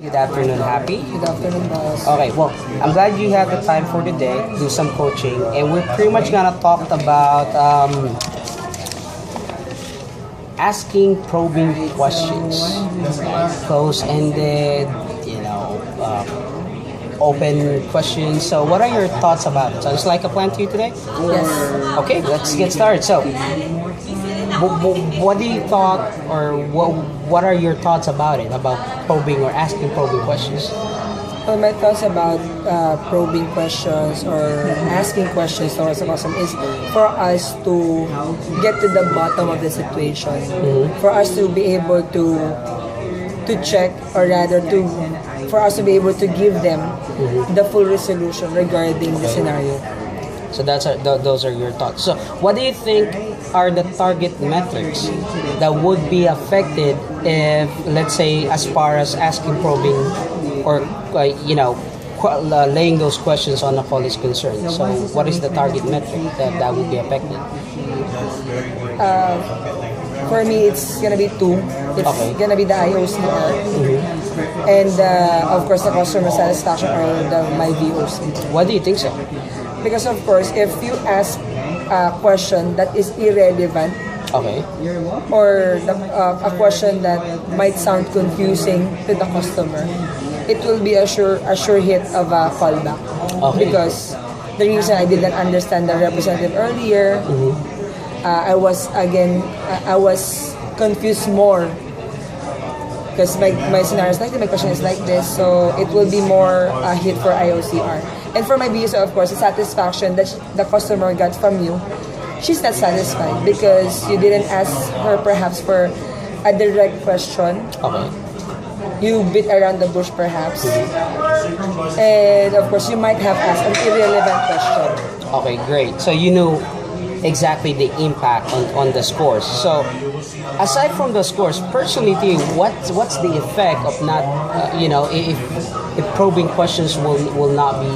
Good afternoon, Happy. Good afternoon, boss. Okay, well, I'm glad you have the time for today, do some coaching, and we're pretty much gonna talk about asking probing questions, close-ended, open questions. So, what are your thoughts about it? Sounds like a plan to you today? Yes. Okay, let's get started. So, what do you thought, or what are your thoughts about it, about probing or asking probing questions? Well, my thoughts about probing questions or asking questions towards the customer is for us to get to the bottom of the situation, for us to be able to check, or rather to for us to be able to give them the full resolution regarding the scenario. So those are your thoughts. So what do you think are the target metrics that would be affected if, let's say, as far as asking probing or laying those questions on a call is concerned? So what is the target metric that would be affected? For me, it's gonna be two. It's gonna be the IOCR, and of course the customer satisfaction, or my VOC. Why do you think so? Because of course, if you ask a question that is irrelevant, or a question that might sound confusing to the customer, it will be a sure hit of a callback. Because the reason I didn't understand the representative earlier, I was confused more. Because my scenario is like this, my question is like this, so it will be more a hit for IOCR. And for my BSO, of course, the satisfaction that the customer got from you, she's not satisfied because you didn't ask her perhaps for a direct question. You beat around the bush perhaps. And of course, you might have asked an irrelevant question. Okay, great. So you knew exactly the impact on the scores. So aside from the scores, personally to you, what's the effect of not, if probing questions will not be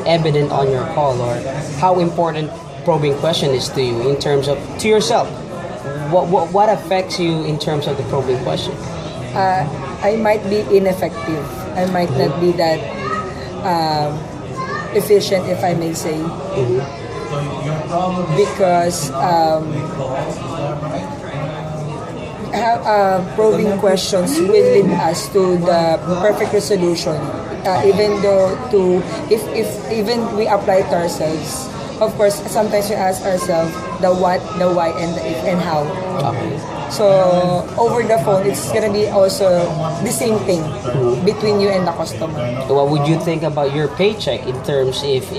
evident on your call, or how important probing question is to you in terms of, to yourself, what affects you in terms of the probing question? I might be ineffective. I might not be that efficient, if I may say. Because probing questions will lead us to the perfect resolution. Even though if even we apply it to ourselves, of course, sometimes we ask ourselves the what, the why, and the if and how. So over the phone, it's gonna be also the same thing between you and the customer. What would you think about your paycheck in terms if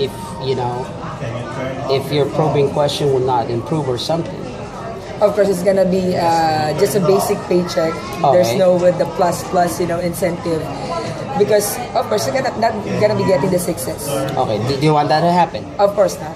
your probing question will not improve or something? Of course, it's gonna be just a basic paycheck. There's no with the plus incentive, because of course you're not gonna be getting the success. Okay, do you want that to happen? Of course not.